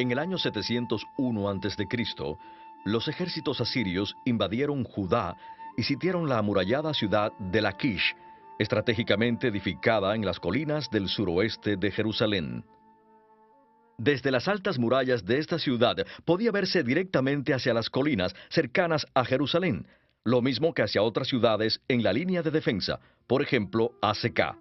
En el año 701 a.C., los ejércitos asirios invadieron Judá y sitiaron la amurallada ciudad de Laquish, estratégicamente edificada en las colinas del suroeste de Jerusalén. Desde las altas murallas de esta ciudad podía verse directamente hacia las colinas cercanas a Jerusalén, lo mismo que hacia otras ciudades en la línea de defensa, por ejemplo, Azeca.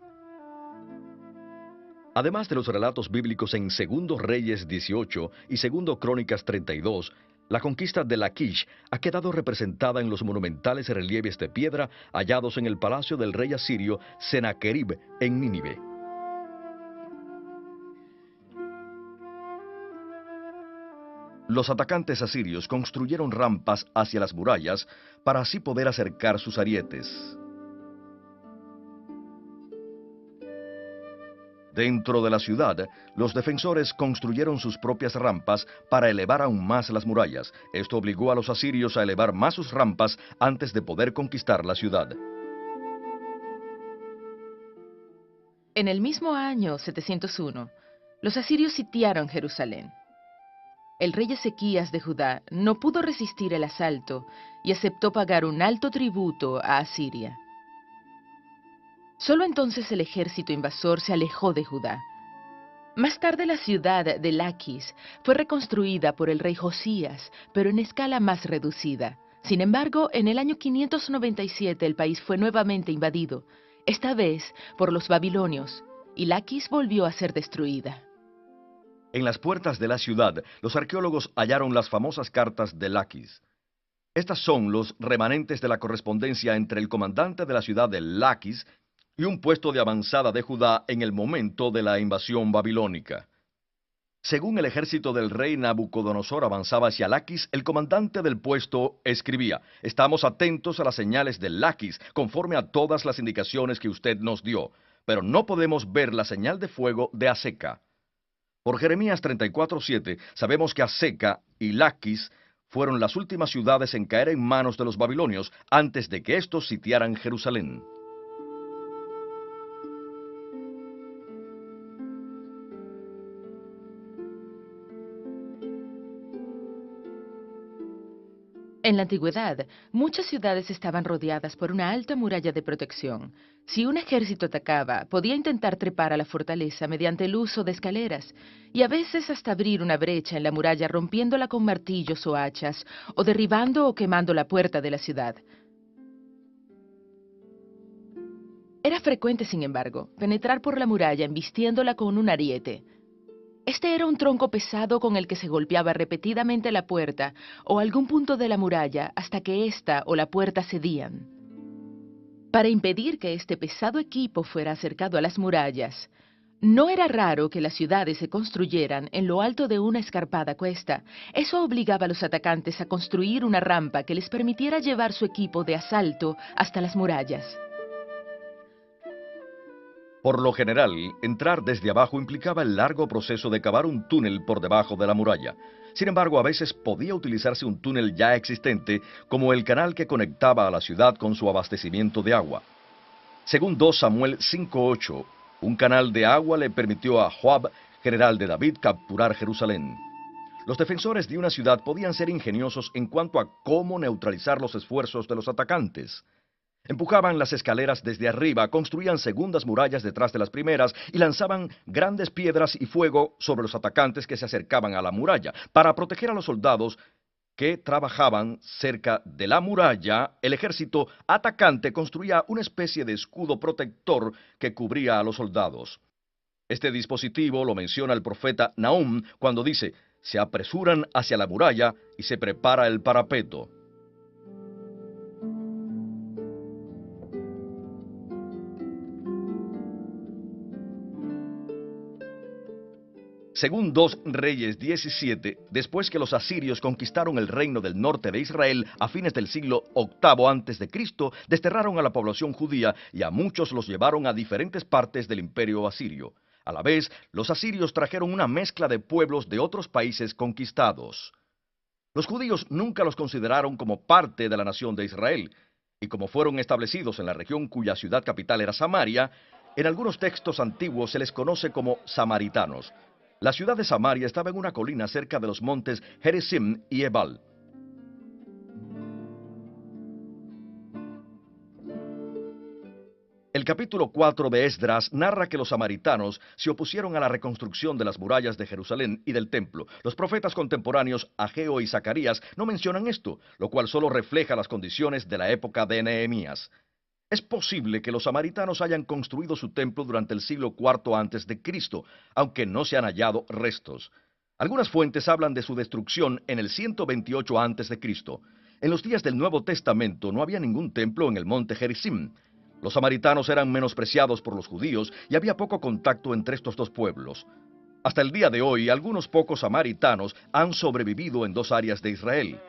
Además de los relatos bíblicos en 2 Reyes 18 y 2 Crónicas 32, la conquista de Laquish ha quedado representada en los monumentales relieves de piedra hallados en el palacio del rey asirio Senaquerib en Nínive. Los atacantes asirios construyeron rampas hacia las murallas para así poder acercar sus arietes. Dentro de la ciudad, los defensores construyeron sus propias rampas para elevar aún más las murallas. Esto obligó a los asirios a elevar más sus rampas antes de poder conquistar la ciudad. En el mismo año 701, los asirios sitiaron Jerusalén. El rey Ezequías de Judá no pudo resistir el asalto y aceptó pagar un alto tributo a Asiria. Solo entonces el ejército invasor se alejó de Judá. Más tarde la ciudad de Laquis fue reconstruida por el rey Josías, pero en escala más reducida. Sin embargo, en el año 597 el país fue nuevamente invadido, esta vez por los babilonios, y Laquis volvió a ser destruida. En las puertas de la ciudad, los arqueólogos hallaron las famosas cartas de Laquis. Estas son los remanentes de la correspondencia entre el comandante de la ciudad de Laquis y un puesto de avanzada de Judá en el momento de la invasión babilónica. Según el ejército del rey Nabucodonosor avanzaba hacia Laquis, el comandante del puesto escribía: «Estamos atentos a las señales de Laquis, conforme a todas las indicaciones que usted nos dio, pero no podemos ver la señal de fuego de Azeca». Por Jeremías 34:7 sabemos que Azeca y Laquis fueron las últimas ciudades en caer en manos de los babilonios antes de que estos sitiaran Jerusalén. En la antigüedad, muchas ciudades estaban rodeadas por una alta muralla de protección. Si un ejército atacaba, podía intentar trepar a la fortaleza mediante el uso de escaleras, y a veces hasta abrir una brecha en la muralla rompiéndola con martillos o hachas, o derribando o quemando la puerta de la ciudad. Era frecuente, sin embargo, penetrar por la muralla embistiéndola con un ariete. Este era un tronco pesado con el que se golpeaba repetidamente la puerta o algún punto de la muralla hasta que ésta o la puerta cedían. Para impedir que este pesado equipo fuera acercado a las murallas, no era raro que las ciudades se construyeran en lo alto de una escarpada cuesta. Eso obligaba a los atacantes a construir una rampa que les permitiera llevar su equipo de asalto hasta las murallas. Por lo general, entrar desde abajo implicaba el largo proceso de cavar un túnel por debajo de la muralla. Sin embargo, a veces podía utilizarse un túnel ya existente, como el canal que conectaba a la ciudad con su abastecimiento de agua. Según 2 Samuel 5:8, un canal de agua le permitió a Joab, general de David, capturar Jerusalén. Los defensores de una ciudad podían ser ingeniosos en cuanto a cómo neutralizar los esfuerzos de los atacantes. Empujaban las escaleras desde arriba, construían segundas murallas detrás de las primeras y lanzaban grandes piedras y fuego sobre los atacantes que se acercaban a la muralla. Para proteger a los soldados que trabajaban cerca de la muralla, el ejército atacante construía una especie de escudo protector que cubría a los soldados. Este dispositivo lo menciona el profeta Nahum cuando dice: «Se apresuran hacia la muralla y se prepara el parapeto». Según 2 Reyes 17, después que los asirios conquistaron el reino del norte de Israel a fines del siglo VIII a.C., desterraron a la población judía y a muchos los llevaron a diferentes partes del imperio asirio. A la vez, los asirios trajeron una mezcla de pueblos de otros países conquistados. Los judíos nunca los consideraron como parte de la nación de Israel, y como fueron establecidos en la región cuya ciudad capital era Samaria, en algunos textos antiguos se les conoce como samaritanos. La ciudad de Samaria estaba en una colina cerca de los montes Gerizim y Ebal. El capítulo 4 de Esdras narra que los samaritanos se opusieron a la reconstrucción de las murallas de Jerusalén y del templo. Los profetas contemporáneos Ageo y Zacarías no mencionan esto, lo cual solo refleja las condiciones de la época de Nehemías. Es posible que los samaritanos hayan construido su templo durante el siglo IV antes de Cristo, aunque no se han hallado restos. Algunas fuentes hablan de su destrucción en el 128 antes de Cristo. En los días del Nuevo Testamento no había ningún templo en el monte Gerizim. Los samaritanos eran menospreciados por los judíos y había poco contacto entre estos dos pueblos. Hasta el día de hoy, algunos pocos samaritanos han sobrevivido en dos áreas de Israel.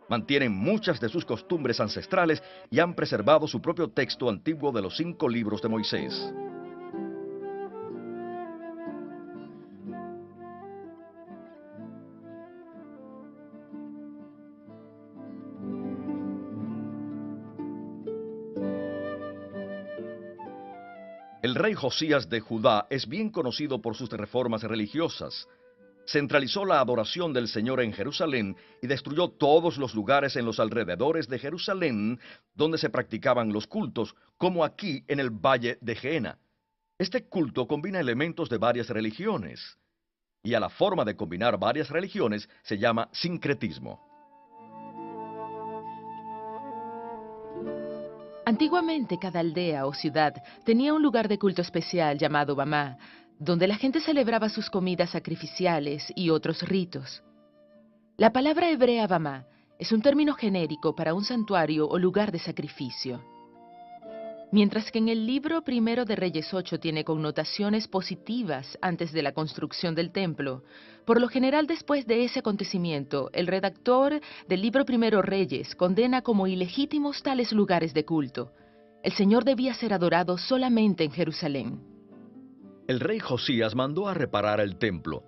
Mantienen muchas de sus costumbres ancestrales y han preservado su propio texto antiguo de los 5 libros de Moisés. El rey Josías de Judá es bien conocido por sus reformas religiosas. Centralizó la adoración del Señor en Jerusalén y destruyó todos los lugares en los alrededores de Jerusalén donde se practicaban los cultos, como aquí en el valle de Gehenna. Este culto combina elementos de varias religiones, y a la forma de combinar varias religiones se llama sincretismo. Antiguamente cada aldea o ciudad tenía un lugar de culto especial llamado Bamá, donde la gente celebraba sus comidas sacrificiales y otros ritos. La palabra hebrea Bamá es un término genérico para un santuario o lugar de sacrificio. Mientras que en el libro primero de Reyes 8 tiene connotaciones positivas antes de la construcción del templo, por lo general después de ese acontecimiento, el redactor del libro primero Reyes condena como ilegítimos tales lugares de culto. El Señor debía ser adorado solamente en Jerusalén. El rey Josías mandó a reparar el templo.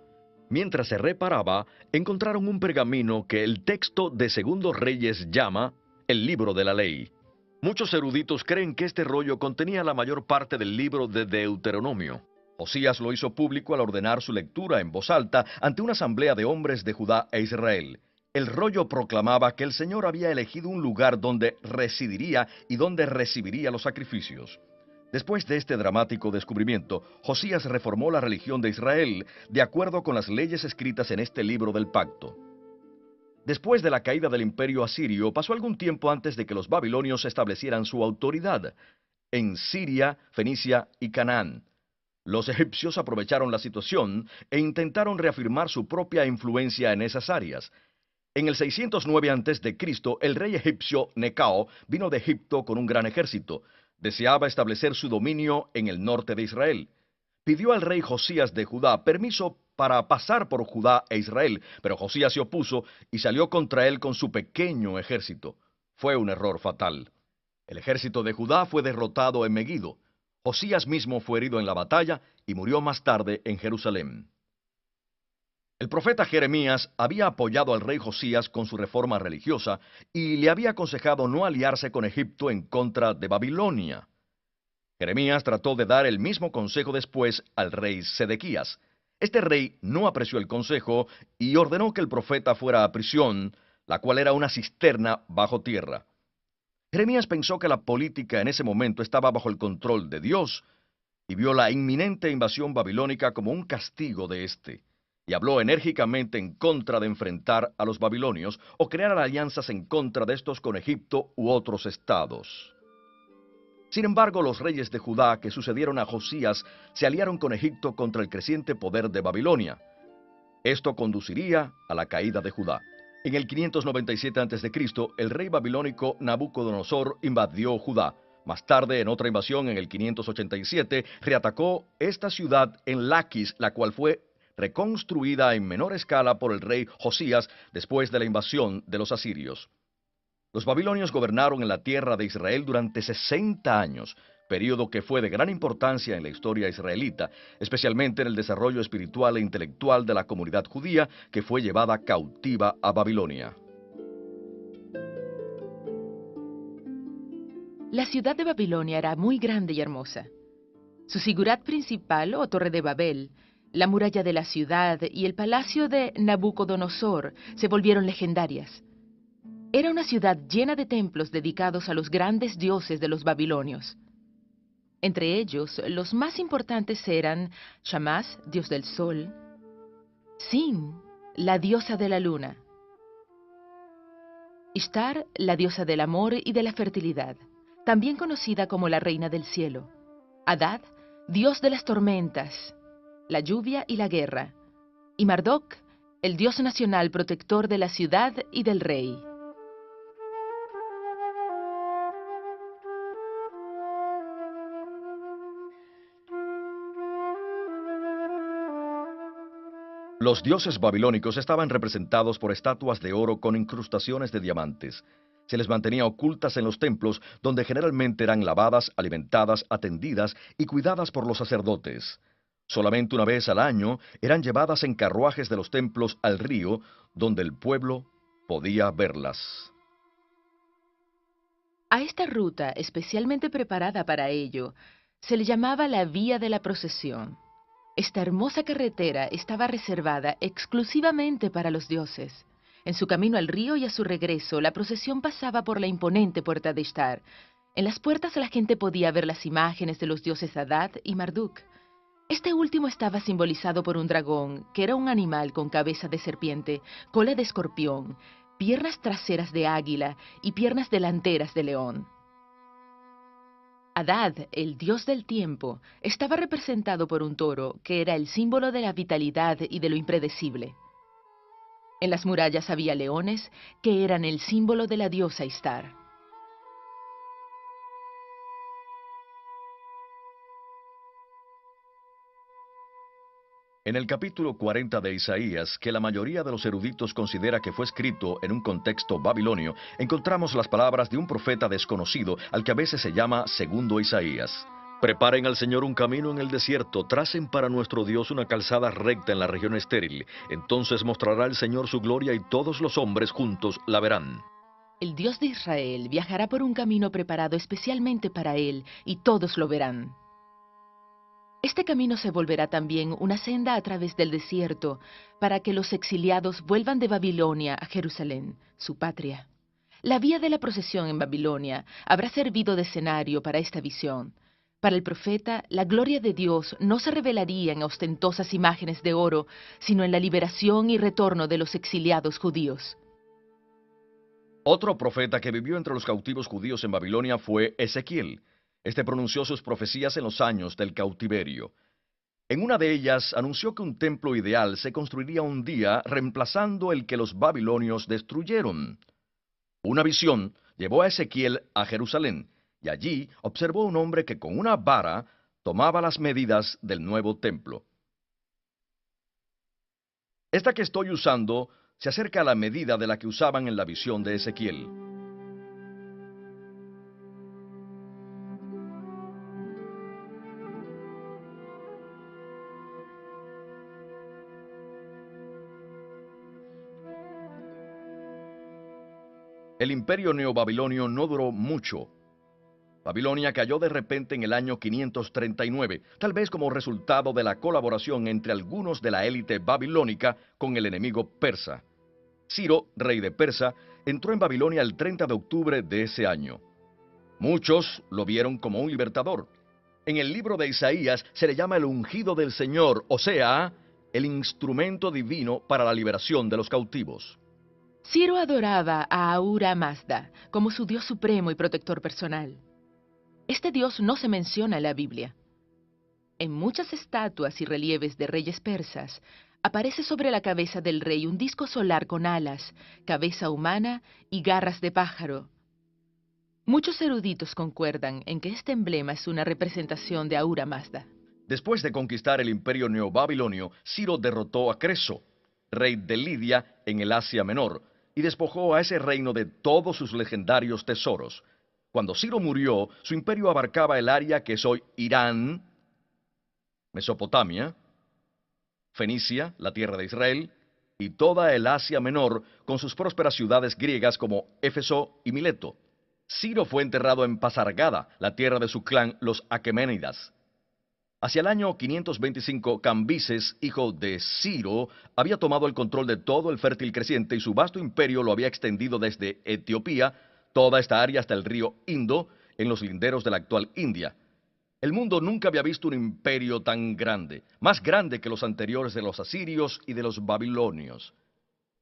Mientras se reparaba, encontraron un pergamino que el texto de Segundo Reyes llama el libro de la ley. Muchos eruditos creen que este rollo contenía la mayor parte del libro de Deuteronomio. Josías lo hizo público al ordenar su lectura en voz alta ante una asamblea de hombres de Judá e Israel. El rollo proclamaba que el Señor había elegido un lugar donde residiría y donde recibiría los sacrificios. Después de este dramático descubrimiento, Josías reformó la religión de Israel de acuerdo con las leyes escritas en este libro del pacto. Después de la caída del imperio asirio, pasó algún tiempo antes de que los babilonios establecieran su autoridad en Siria, Fenicia y Canaán. Los egipcios aprovecharon la situación e intentaron reafirmar su propia influencia en esas áreas. En el 609 a.C., el rey egipcio Necao vino de Egipto con un gran ejército. Deseaba establecer su dominio en el norte de Israel. Pidió al rey Josías de Judá permiso para pasar por Judá e Israel, pero Josías se opuso y salió contra él con su pequeño ejército. Fue un error fatal. El ejército de Judá fue derrotado en Megido. Josías mismo fue herido en la batalla y murió más tarde en Jerusalén. El profeta Jeremías había apoyado al rey Josías con su reforma religiosa y le había aconsejado no aliarse con Egipto en contra de Babilonia. Jeremías trató de dar el mismo consejo después al rey Sedequías. Este rey no apreció el consejo y ordenó que el profeta fuera a prisión, la cual era una cisterna bajo tierra. Jeremías pensó que la política en ese momento estaba bajo el control de Dios y vio la inminente invasión babilónica como un castigo de éste, y habló enérgicamente en contra de enfrentar a los babilonios o crear alianzas en contra de estos con Egipto u otros estados. Sin embargo, los reyes de Judá que sucedieron a Josías se aliaron con Egipto contra el creciente poder de Babilonia. Esto conduciría a la caída de Judá. En el 597 a.C., el rey babilónico Nabucodonosor invadió Judá. Más tarde, en otra invasión en el 587, reatacó esta ciudad en Laquis, la cual fue reconstruida en menor escala por el rey Josías después de la invasión de los asirios. Los babilonios gobernaron en la tierra de Israel durante 60 años, período que fue de gran importancia en la historia israelita, especialmente en el desarrollo espiritual e intelectual de la comunidad judía que fue llevada cautiva a Babilonia. La ciudad de Babilonia era muy grande y hermosa. Su sigurat principal, o Torre de Babel, La muralla de la ciudad y el palacio de Nabucodonosor se volvieron legendarias. Era una ciudad llena de templos dedicados a los grandes dioses de los babilonios. Entre ellos, los más importantes eran Shamash, dios del sol; Sin, la diosa de la luna; Ishtar, la diosa del amor y de la fertilidad, también conocida como la reina del cielo; Adad, dios de las tormentas, la lluvia y la guerra; y Marduk, el dios nacional protector de la ciudad y del rey. Los dioses babilónicos estaban representados por estatuas de oro con incrustaciones de diamantes. Se les mantenía ocultas en los templos, donde generalmente eran lavadas, alimentadas, atendidas y cuidadas por los sacerdotes. Solamente una vez al año eran llevadas en carruajes de los templos al río, donde el pueblo podía verlas. A esta ruta, especialmente preparada para ello, se le llamaba la Vía de la Procesión. Esta hermosa carretera estaba reservada exclusivamente para los dioses. En su camino al río y a su regreso, la procesión pasaba por la imponente puerta de Ishtar. En las puertas la gente podía ver las imágenes de los dioses Adad y Marduk. Este último estaba simbolizado por un dragón, que era un animal con cabeza de serpiente, cola de escorpión, piernas traseras de águila y piernas delanteras de león. Adad, el dios del tiempo, estaba representado por un toro, que era el símbolo de la vitalidad y de lo impredecible. En las murallas había leones, que eran el símbolo de la diosa Ishtar. En el capítulo 40 de Isaías, que la mayoría de los eruditos considera que fue escrito en un contexto babilonio, encontramos las palabras de un profeta desconocido al que a veces se llama Segundo Isaías. Preparen al Señor un camino en el desierto, tracen para nuestro Dios una calzada recta en la región estéril. Entonces mostrará el Señor su gloria y todos los hombres juntos la verán. El Dios de Israel viajará por un camino preparado especialmente para él, y todos lo verán. Este camino se volverá también una senda a través del desierto, para que los exiliados vuelvan de Babilonia a Jerusalén, su patria. La vía de la procesión en Babilonia habrá servido de escenario para esta visión. Para el profeta, la gloria de Dios no se revelaría en ostentosas imágenes de oro, sino en la liberación y retorno de los exiliados judíos. Otro profeta que vivió entre los cautivos judíos en Babilonia fue Ezequiel. Este pronunció sus profecías en los años del cautiverio. En una de ellas anunció que un templo ideal se construiría un día reemplazando el que los babilonios destruyeron. Una visión llevó a Ezequiel a Jerusalén, y allí observó un hombre que con una vara tomaba las medidas del nuevo templo. Esta que estoy usando se acerca a la medida de la que usaban en la visión de Ezequiel. El imperio neobabilonio no duró mucho. Babilonia cayó de repente en el año 539, tal vez como resultado de la colaboración entre algunos de la élite babilónica con el enemigo persa. Ciro, rey de Persa, entró en Babilonia el 30 de octubre de ese año. Muchos lo vieron como un libertador. En el libro de Isaías se le llama el ungido del Señor, o sea, el instrumento divino para la liberación de los cautivos. Ciro adoraba a Ahura Mazda como su dios supremo y protector personal. Este dios no se menciona en la Biblia. En muchas estatuas y relieves de reyes persas, aparece sobre la cabeza del rey un disco solar con alas, cabeza humana y garras de pájaro. Muchos eruditos concuerdan en que este emblema es una representación de Ahura Mazda. Después de conquistar el imperio neobabilonio, Ciro derrotó a Creso, rey de Lidia en el Asia Menor, y despojó a ese reino de todos sus legendarios tesoros. Cuando Ciro murió, su imperio abarcaba el área que es hoy Irán, Mesopotamia, Fenicia, la tierra de Israel, y toda el Asia Menor, con sus prósperas ciudades griegas como Éfeso y Mileto. Ciro fue enterrado en Pasargada, la tierra de su clan, los Aqueménidas. Hacia el año 525, Cambises, hijo de Ciro, había tomado el control de todo el fértil creciente y su vasto imperio lo había extendido desde Etiopía, toda esta área hasta el río Indo, en los linderos de la actual India. El mundo nunca había visto un imperio tan grande, más grande que los anteriores de los asirios y de los babilonios.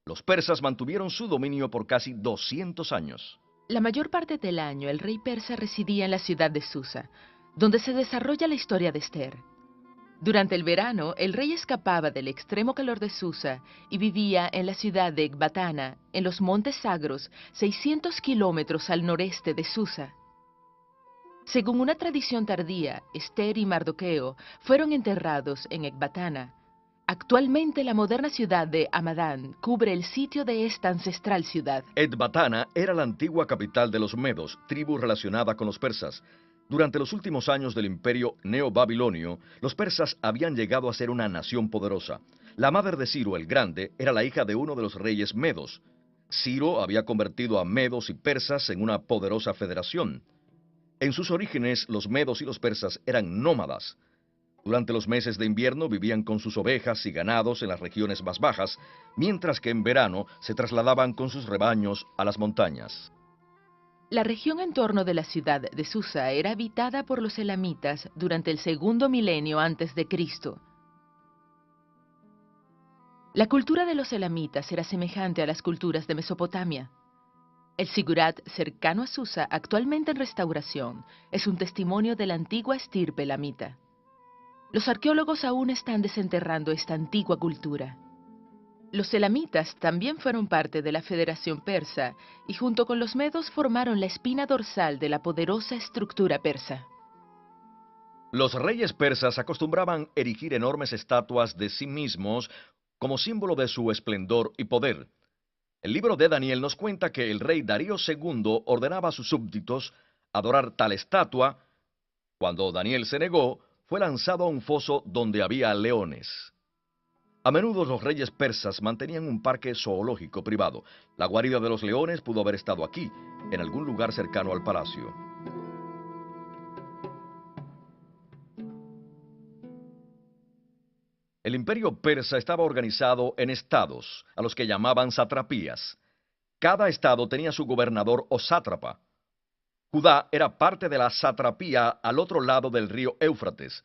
Los persas mantuvieron su dominio por casi 200 años. La mayor parte del año el rey persa residía en la ciudad de Susa, donde se desarrolla la historia de Esther. Durante el verano, el rey escapaba del extremo calor de Susa y vivía en la ciudad de Ecbatana, en los Montes Sagros, 600 kilómetros al noreste de Susa. Según una tradición tardía, Esther y Mardoqueo fueron enterrados en Ecbatana. Actualmente la moderna ciudad de Hamadán cubre el sitio de esta ancestral ciudad. Ecbatana era la antigua capital de los medos, tribu relacionada con los persas. Durante los últimos años del imperio neobabilonio, los persas habían llegado a ser una nación poderosa. La madre de Ciro el Grande era la hija de uno de los reyes medos. Ciro había convertido a medos y persas en una poderosa federación. En sus orígenes, los medos y los persas eran nómadas. Durante los meses de invierno vivían con sus ovejas y ganados en las regiones más bajas, mientras que en verano se trasladaban con sus rebaños a las montañas. La región en torno de la ciudad de Susa era habitada por los elamitas durante el segundo milenio antes de Cristo. La cultura de los elamitas era semejante a las culturas de Mesopotamia. El Sigurat, cercano a Susa, actualmente en restauración, es un testimonio de la antigua estirpe elamita. Los arqueólogos aún están desenterrando esta antigua cultura. Los elamitas también fueron parte de la Federación Persa y junto con los medos formaron la espina dorsal de la poderosa estructura persa. Los reyes persas acostumbraban erigir enormes estatuas de sí mismos como símbolo de su esplendor y poder. El libro de Daniel nos cuenta que el rey Darío II ordenaba a sus súbditos adorar tal estatua. Cuando Daniel se negó, fue lanzado a un foso donde había leones. A menudo los reyes persas mantenían un parque zoológico privado. La guarida de los leones pudo haber estado aquí, en algún lugar cercano al palacio. El imperio persa estaba organizado en estados, a los que llamaban satrapías. Cada estado tenía su gobernador o sátrapa. Judá era parte de la satrapía al otro lado del río Éufrates.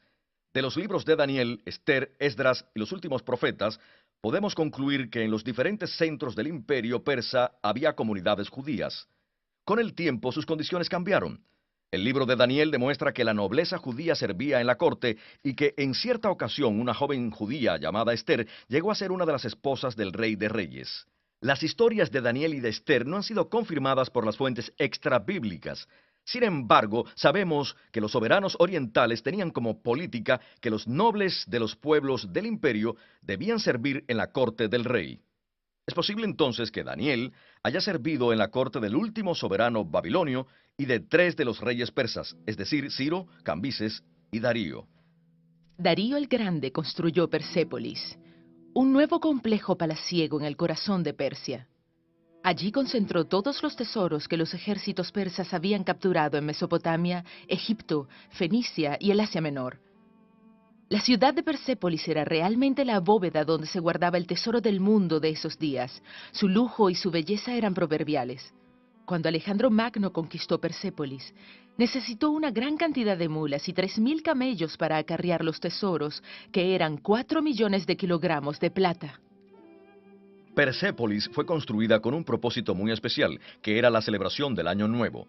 De los libros de Daniel, Esther, Esdras y los últimos profetas, podemos concluir que en los diferentes centros del imperio persa había comunidades judías. Con el tiempo sus condiciones cambiaron. El libro de Daniel demuestra que la nobleza judía servía en la corte y que en cierta ocasión una joven judía llamada Esther llegó a ser una de las esposas del rey de reyes. Las historias de Daniel y de Esther no han sido confirmadas por las fuentes extrabíblicas. Sin embargo, sabemos que los soberanos orientales tenían como política que los nobles de los pueblos del imperio debían servir en la corte del rey. Es posible entonces que Daniel haya servido en la corte del último soberano babilonio y de 3 de los reyes persas, es decir, Ciro, Cambises y Darío. Darío el Grande construyó Persépolis, un nuevo complejo palaciego en el corazón de Persia. Allí concentró todos los tesoros que los ejércitos persas habían capturado en Mesopotamia, Egipto, Fenicia y el Asia Menor. La ciudad de Persépolis era realmente la bóveda donde se guardaba el tesoro del mundo de esos días. Su lujo y su belleza eran proverbiales. Cuando Alejandro Magno conquistó Persépolis, necesitó una gran cantidad de mulas y 3.000 camellos para acarrear los tesoros, que eran 4 millones de kilogramos de plata. Persépolis fue construida con un propósito muy especial, que era la celebración del Año Nuevo.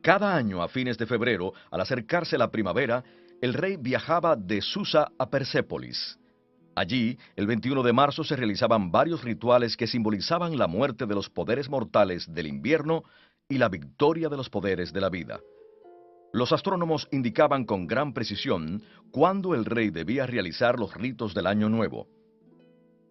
Cada año, a fines de febrero, al acercarse la primavera, el rey viajaba de Susa a Persépolis. Allí, el 21 de marzo se realizaban varios rituales que simbolizaban la muerte de los poderes mortales del invierno y la victoria de los poderes de la vida. Los astrónomos indicaban con gran precisión cuándo el rey debía realizar los ritos del Año Nuevo.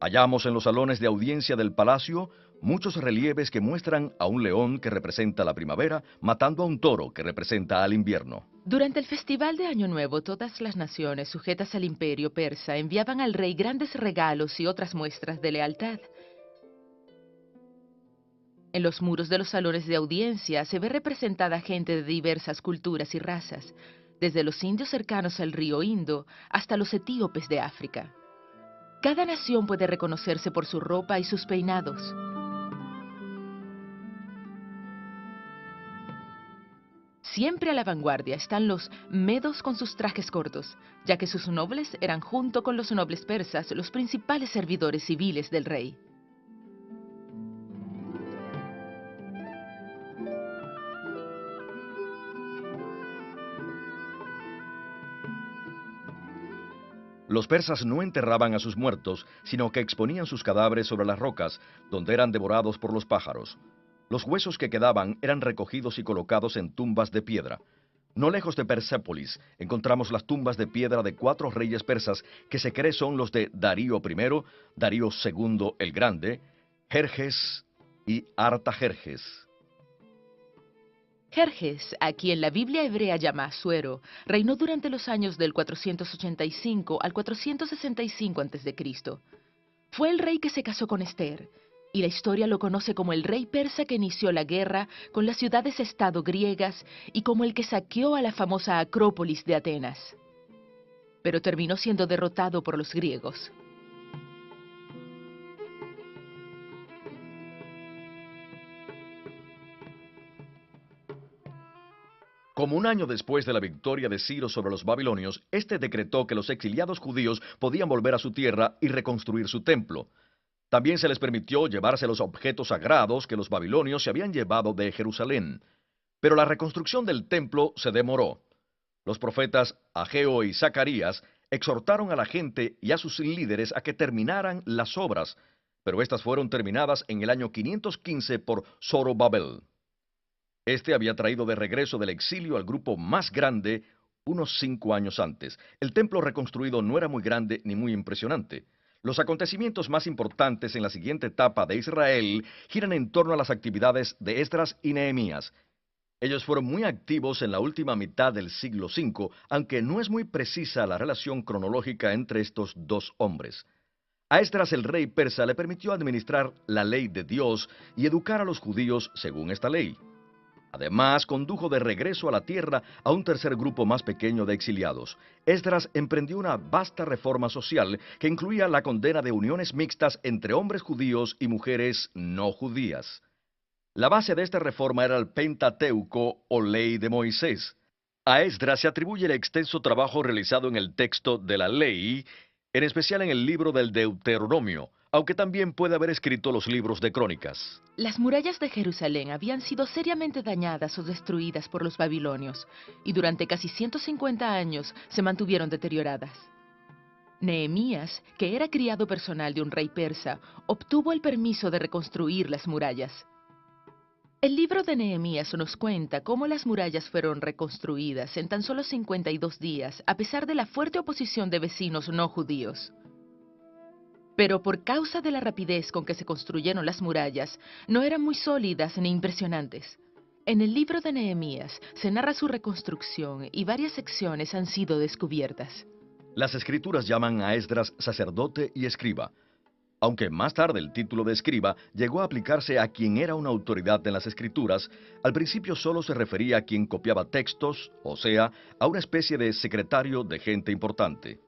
Hallamos en los salones de audiencia del palacio muchos relieves que muestran a un león que representa la primavera matando a un toro que representa al invierno. Durante el festival de Año Nuevo, todas las naciones sujetas al imperio persa enviaban al rey grandes regalos y otras muestras de lealtad. En los muros de los salones de audiencia se ve representada gente de diversas culturas y razas. desde los indios cercanos al río Indo hasta los etíopes de África. Cada nación puede reconocerse por su ropa y sus peinados. Siempre a la vanguardia están los medos con sus trajes cortos, ya que sus nobles eran junto con los nobles persas los principales servidores civiles del rey. Los persas no enterraban a sus muertos, sino que exponían sus cadáveres sobre las rocas, donde eran devorados por los pájaros. Los huesos que quedaban eran recogidos y colocados en tumbas de piedra. No lejos de Persépolis encontramos las tumbas de piedra de 4 reyes persas que se cree son los de Darío I, Darío II el Grande, Jerjes y Artajerjes. Jerjes, a quien la Biblia hebrea llama Asuero, reinó durante los años del 485 al 465 a.C. Fue el rey que se casó con Esther, y la historia lo conoce como el rey persa que inició la guerra con las ciudades-estado griegas y como el que saqueó a la famosa Acrópolis de Atenas. Pero terminó siendo derrotado por los griegos. Como un año después de la victoria de Ciro sobre los babilonios, este decretó que los exiliados judíos podían volver a su tierra y reconstruir su templo. También se les permitió llevarse los objetos sagrados que los babilonios se habían llevado de Jerusalén. Pero la reconstrucción del templo se demoró. Los profetas Ageo y Zacarías exhortaron a la gente y a sus líderes a que terminaran las obras, pero estas fueron terminadas en el año 515 por Zorobabel. Este había traído de regreso del exilio al grupo más grande unos 5 años antes. El templo reconstruido no era muy grande ni muy impresionante. Los acontecimientos más importantes en la siguiente etapa de Israel giran en torno a las actividades de Esdras y Nehemías. Ellos fueron muy activos en la última mitad del siglo V, aunque no es muy precisa la relación cronológica entre estos dos hombres. A Esdras el rey persa le permitió administrar la ley de Dios y educar a los judíos según esta ley. Además, condujo de regreso a la tierra a un tercer grupo más pequeño de exiliados. Esdras emprendió una vasta reforma social que incluía la condena de uniones mixtas entre hombres judíos y mujeres no judías. La base de esta reforma era el Pentateuco o Ley de Moisés. A Esdras se atribuye el extenso trabajo realizado en el texto de la ley, en especial en el libro del Deuteronomio, aunque también puede haber escrito los libros de crónicas. Las murallas de Jerusalén habían sido seriamente dañadas o destruidas por los babilonios, y durante casi 150 años se mantuvieron deterioradas. Nehemías, que era criado personal de un rey persa, obtuvo el permiso de reconstruir las murallas. El libro de Nehemías nos cuenta cómo las murallas fueron reconstruidas en tan solo 52 días, a pesar de la fuerte oposición de vecinos no judíos. Pero por causa de la rapidez con que se construyeron las murallas, no eran muy sólidas ni impresionantes. En el libro de Nehemías se narra su reconstrucción y varias secciones han sido descubiertas. Las escrituras llaman a Esdras sacerdote y escriba, aunque más tarde el título de escriba llegó a aplicarse a quien era una autoridad en las escrituras. Al principio solo se refería a quien copiaba textos, o sea, a una especie de secretario de gente importante.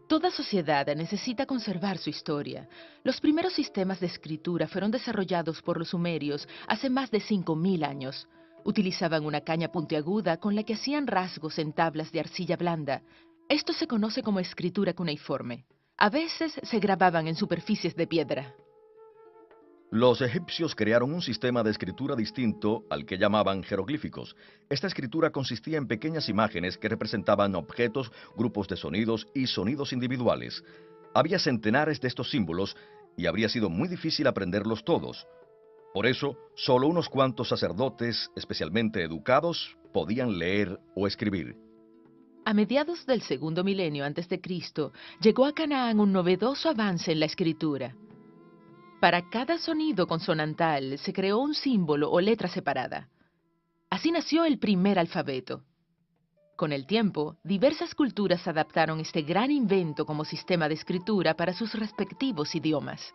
Toda sociedad necesita conservar su historia. Los primeros sistemas de escritura fueron desarrollados por los sumerios hace más de 5000 años. Utilizaban una caña puntiaguda con la que hacían rasgos en tablas de arcilla blanda. Esto se conoce como escritura cuneiforme. A veces se grababan en superficies de piedra. Los egipcios crearon un sistema de escritura distinto al que llamaban jeroglíficos. Esta escritura consistía en pequeñas imágenes que representaban objetos, grupos de sonidos y sonidos individuales. Había centenares de estos símbolos y habría sido muy difícil aprenderlos todos. Por eso, solo unos cuantos sacerdotes, especialmente educados, podían leer o escribir. A mediados del segundo milenio antes de Cristo, llegó a Canaán un novedoso avance en la escritura. Para cada sonido consonantal se creó un símbolo o letra separada. Así nació el primer alfabeto. Con el tiempo, diversas culturas adaptaron este gran invento como sistema de escritura para sus respectivos idiomas.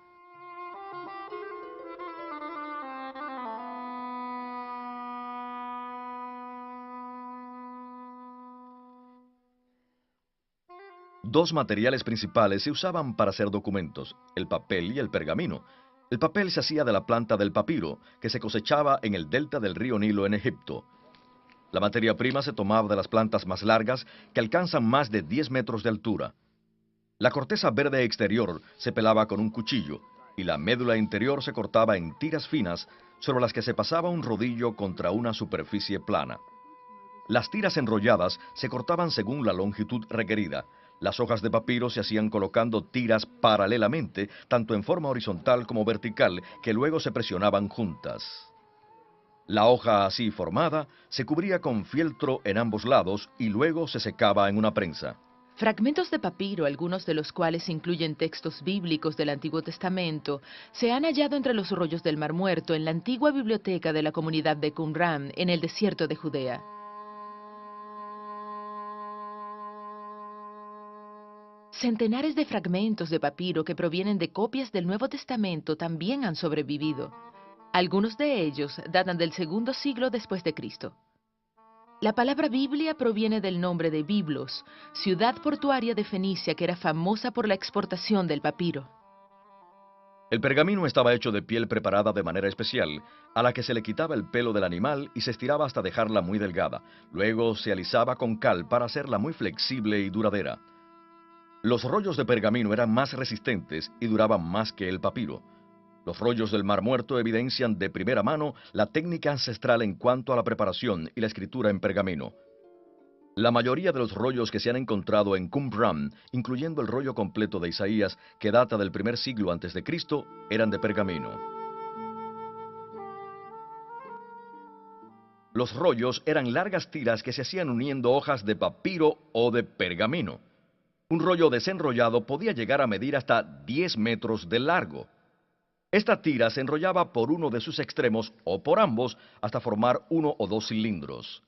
Dos materiales principales se usaban para hacer documentos, el papel y el pergamino. El papel se hacía de la planta del papiro, que se cosechaba en el delta del río Nilo en Egipto. La materia prima se tomaba de las plantas más largas, que alcanzan más de 10 metros de altura. La corteza verde exterior se pelaba con un cuchillo, y la médula interior se cortaba en tiras finas, sobre las que se pasaba un rodillo contra una superficie plana. Las tiras enrolladas se cortaban según la longitud requerida. Las hojas de papiro se hacían colocando tiras paralelamente, tanto en forma horizontal como vertical, que luego se presionaban juntas. La hoja así formada se cubría con fieltro en ambos lados y luego se secaba en una prensa. Fragmentos de papiro, algunos de los cuales incluyen textos bíblicos del Antiguo Testamento, se han hallado entre los rollos del Mar Muerto en la antigua biblioteca de la comunidad de Qumran, en el desierto de Judea. Centenares de fragmentos de papiro que provienen de copias del Nuevo Testamento también han sobrevivido. Algunos de ellos datan del segundo siglo después de Cristo. La palabra Biblia proviene del nombre de Biblos, ciudad portuaria de Fenicia que era famosa por la exportación del papiro. El pergamino estaba hecho de piel preparada de manera especial, a la que se le quitaba el pelo del animal y se estiraba hasta dejarla muy delgada. Luego se alisaba con cal para hacerla muy flexible y duradera. Los rollos de pergamino eran más resistentes y duraban más que el papiro. Los rollos del Mar Muerto evidencian de primera mano la técnica ancestral en cuanto a la preparación y la escritura en pergamino. La mayoría de los rollos que se han encontrado en Qumran, incluyendo el rollo completo de Isaías, que data del primer siglo antes de Cristo, eran de pergamino. Los rollos eran largas tiras que se hacían uniendo hojas de papiro o de pergamino. Un rollo desenrollado podía llegar a medir hasta 10 metros de largo. Esta tira se enrollaba por uno de sus extremos o por ambos hasta formar uno o dos cilindros.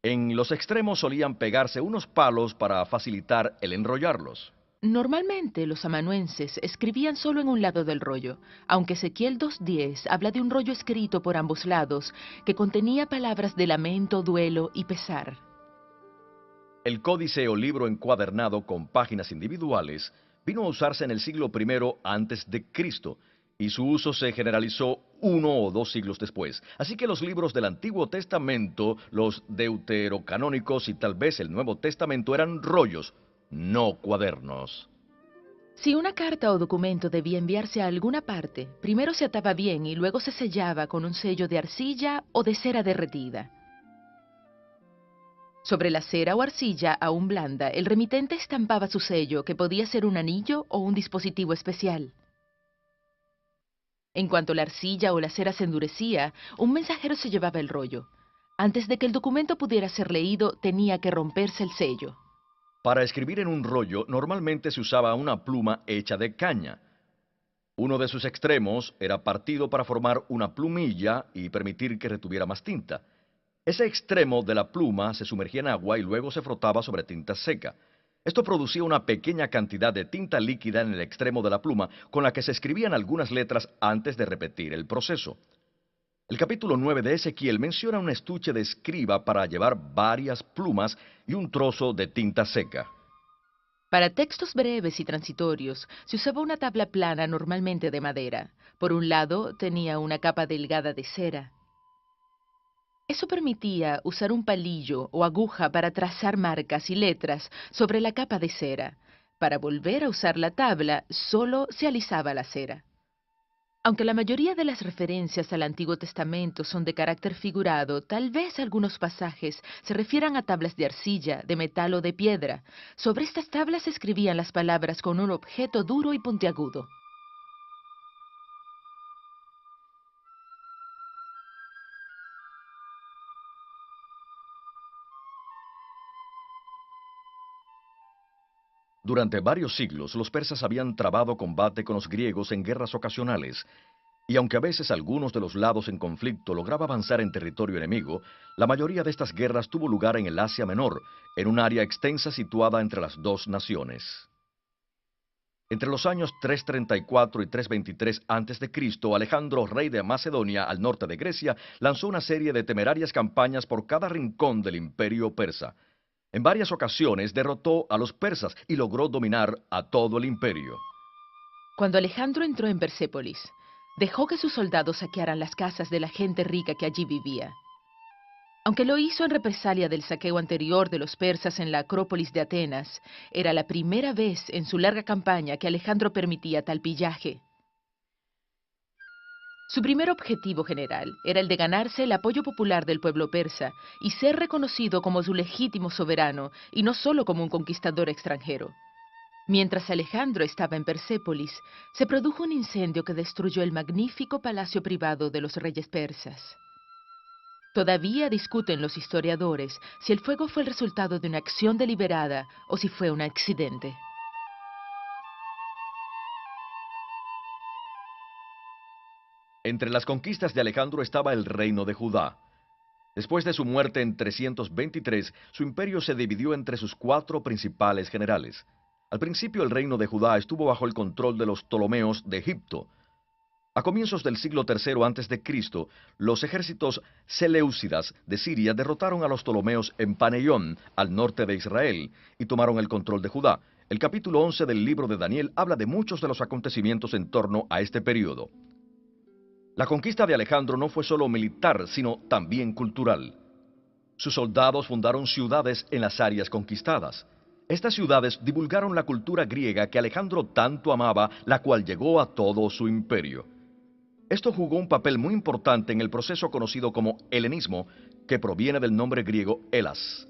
En los extremos solían pegarse unos palos para facilitar el enrollarlos. Normalmente los amanuenses escribían solo en un lado del rollo, aunque Ezequiel 2:10 habla de un rollo escrito por ambos lados que contenía palabras de lamento, duelo y pesar. El códice o libro encuadernado con páginas individuales vino a usarse en el siglo I antes de Cristo, y su uso se generalizó uno o dos siglos después. Así que los libros del Antiguo Testamento, los deuterocanónicos y tal vez el Nuevo Testamento eran rollos, no cuadernos. Si una carta o documento debía enviarse a alguna parte, primero se ataba bien y luego se sellaba con un sello de arcilla o de cera derretida. Sobre la cera o arcilla aún blanda, el remitente estampaba su sello, que podía ser un anillo o un dispositivo especial. En cuanto la arcilla o la cera se endurecía, un mensajero se llevaba el rollo. Antes de que el documento pudiera ser leído, tenía que romperse el sello. Para escribir en un rollo normalmente se usaba una pluma hecha de caña. Uno de sus extremos era partido para formar una plumilla y permitir que retuviera más tinta. Ese extremo de la pluma se sumergía en agua y luego se frotaba sobre tinta seca. Esto producía una pequeña cantidad de tinta líquida en el extremo de la pluma con la que se escribían algunas letras antes de repetir el proceso. El capítulo 9 de Ezequiel menciona un estuche de escriba para llevar varias plumas y un trozo de tinta seca. Para textos breves y transitorios, se usaba una tabla plana normalmente de madera. Por un lado, tenía una capa delgada de cera. Eso permitía usar un palillo o aguja para trazar marcas y letras sobre la capa de cera. Para volver a usar la tabla, solo se alisaba la cera. Aunque la mayoría de las referencias al Antiguo Testamento son de carácter figurado, tal vez algunos pasajes se refieran a tablas de arcilla, de metal o de piedra. Sobre estas tablas se escribían las palabras con un objeto duro y puntiagudo. Durante varios siglos, los persas habían trabado combate con los griegos en guerras ocasionales, y aunque a veces algunos de los lados en conflicto lograba avanzar en territorio enemigo, la mayoría de estas guerras tuvo lugar en el Asia Menor, en un área extensa situada entre las dos naciones. Entre los años 334 y 323 a.C., Alejandro, rey de Macedonia, al norte de Grecia, lanzó una serie de temerarias campañas por cada rincón del imperio persa. En varias ocasiones derrotó a los persas y logró dominar a todo el imperio. Cuando Alejandro entró en Persépolis, dejó que sus soldados saquearan las casas de la gente rica que allí vivía. Aunque lo hizo en represalia del saqueo anterior de los persas en la Acrópolis de Atenas, era la primera vez en su larga campaña que Alejandro permitía tal pillaje. Su primer objetivo general era el de ganarse el apoyo popular del pueblo persa y ser reconocido como su legítimo soberano y no solo como un conquistador extranjero. Mientras Alejandro estaba en Persépolis, se produjo un incendio que destruyó el magnífico palacio privado de los reyes persas. Todavía discuten los historiadores si el fuego fue el resultado de una acción deliberada o si fue un accidente. Entre las conquistas de Alejandro estaba el reino de Judá. Después de su muerte en 323, su imperio se dividió entre sus 4 principales generales. Al principio el reino de Judá estuvo bajo el control de los Ptolomeos de Egipto. A comienzos del siglo III a.C., los ejércitos seleucidas de Siria derrotaron a los Ptolomeos en Paneión, al norte de Israel, y tomaron el control de Judá. El capítulo 11 del libro de Daniel habla de muchos de los acontecimientos en torno a este periodo. La conquista de Alejandro no fue solo militar, sino también cultural. Sus soldados fundaron ciudades en las áreas conquistadas. Estas ciudades divulgaron la cultura griega que Alejandro tanto amaba, la cual llegó a todo su imperio. Esto jugó un papel muy importante en el proceso conocido como helenismo, que proviene del nombre griego Helas.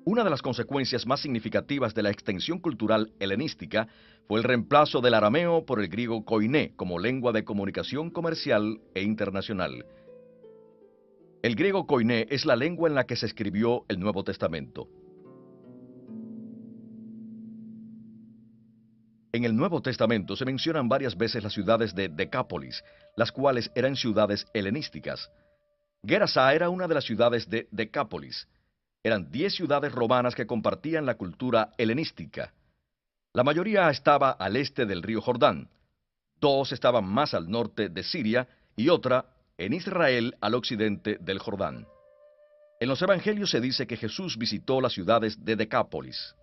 Una de las consecuencias más significativas de la extensión cultural helenística fue el reemplazo del arameo por el griego koiné como lengua de comunicación comercial e internacional. El griego koiné es la lengua en la que se escribió el Nuevo Testamento. En el Nuevo Testamento se mencionan varias veces las ciudades de Decápolis, las cuales eran ciudades helenísticas. Gerasa era una de las ciudades de Decápolis. Eran 10 ciudades romanas que compartían la cultura helenística. La mayoría estaba al este del río Jordán. 2 estaban más al norte de Siria y otra en Israel al occidente del Jordán. En los evangelios se dice que Jesús visitó las ciudades de Decápolis.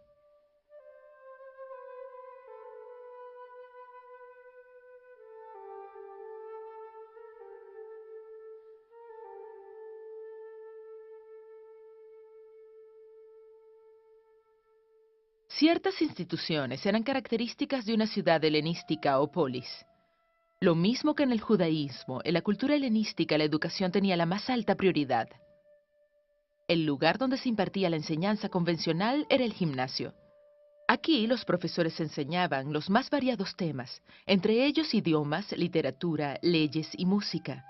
Ciertas instituciones eran características de una ciudad helenística o polis. Lo mismo que en el judaísmo, en la cultura helenística la educación tenía la más alta prioridad. El lugar donde se impartía la enseñanza convencional era el gimnasio. Aquí los profesores enseñaban los más variados temas, entre ellos idiomas, literatura, leyes y música.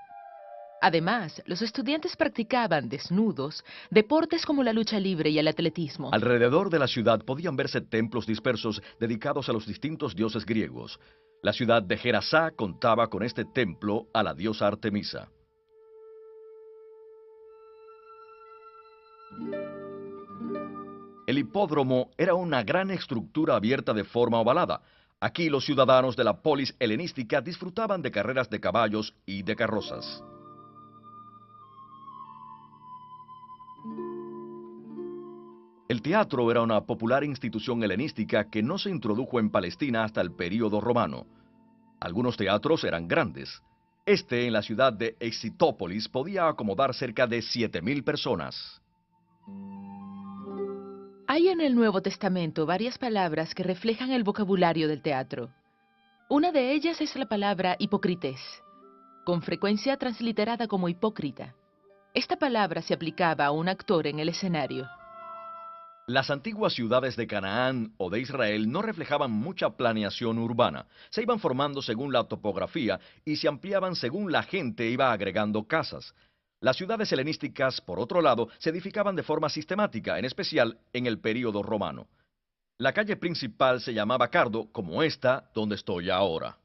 Además, los estudiantes practicaban, desnudos, deportes como la lucha libre y el atletismo. Alrededor de la ciudad podían verse templos dispersos dedicados a los distintos dioses griegos. La ciudad de Gerasá contaba con este templo a la diosa Artemisa. El hipódromo era una gran estructura abierta de forma ovalada. Aquí los ciudadanos de la polis helenística disfrutaban de carreras de caballos y de carrozas. El teatro era una popular institución helenística que no se introdujo en Palestina hasta el período romano. Algunos teatros eran grandes. Este, en la ciudad de Excitópolis, podía acomodar cerca de 7.000 personas. Hay en el Nuevo Testamento varias palabras que reflejan el vocabulario del teatro. Una de ellas es la palabra hipocrités, con frecuencia transliterada como hipócrita. Esta palabra se aplicaba a un actor en el escenario. Las antiguas ciudades de Canaán o de Israel no reflejaban mucha planeación urbana. Se iban formando según la topografía y se ampliaban según la gente iba agregando casas. Las ciudades helenísticas, por otro lado, se edificaban de forma sistemática, en especial en el período romano. La calle principal se llamaba Cardo, como esta donde estoy ahora.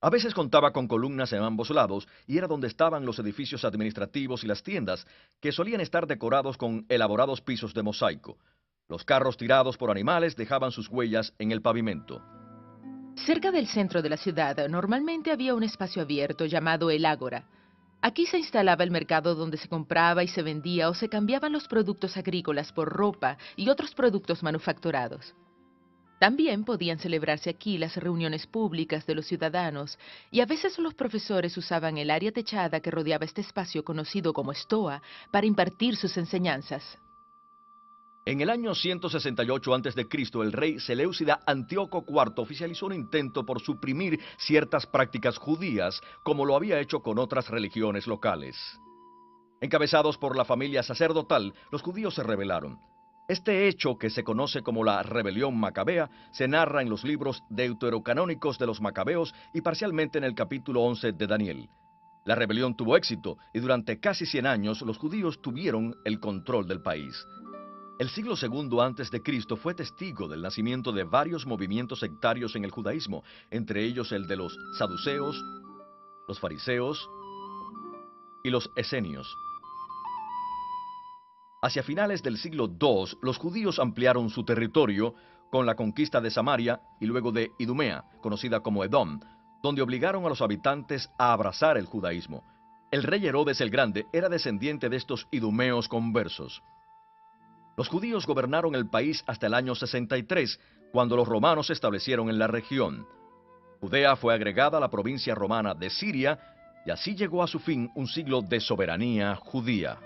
A veces contaba con columnas en ambos lados y era donde estaban los edificios administrativos y las tiendas, que solían estar decorados con elaborados pisos de mosaico. Los carros tirados por animales dejaban sus huellas en el pavimento. Cerca del centro de la ciudad normalmente había un espacio abierto llamado el ágora. Aquí se instalaba el mercado donde se compraba y se vendía o se cambiaban los productos agrícolas por ropa y otros productos manufacturados. También podían celebrarse aquí las reuniones públicas de los ciudadanos y a veces los profesores usaban el área techada que rodeaba este espacio conocido como estoa para impartir sus enseñanzas. En el año 168 a.C., el rey Seleucida Antíoco IV oficializó un intento por suprimir ciertas prácticas judías, como lo había hecho con otras religiones locales. Encabezados por la familia sacerdotal, los judíos se rebelaron. Este hecho, que se conoce como la rebelión macabea, se narra en los libros deuterocanónicos de los macabeos y parcialmente en el capítulo 11 de Daniel. La rebelión tuvo éxito y durante casi 100 años los judíos tuvieron el control del país. El siglo II a.C. fue testigo del nacimiento de varios movimientos sectarios en el judaísmo, entre ellos el de los saduceos, los fariseos y los esenios. Hacia finales del siglo II, los judíos ampliaron su territorio con la conquista de Samaria y luego de Idumea, conocida como Edom, donde obligaron a los habitantes a abrazar el judaísmo. El rey Herodes el Grande era descendiente de estos idumeos conversos. Los judíos gobernaron el país hasta el año 63, cuando los romanos se establecieron en la región. Judea fue agregada a la provincia romana de Siria, y así llegó a su fin un siglo de soberanía judía.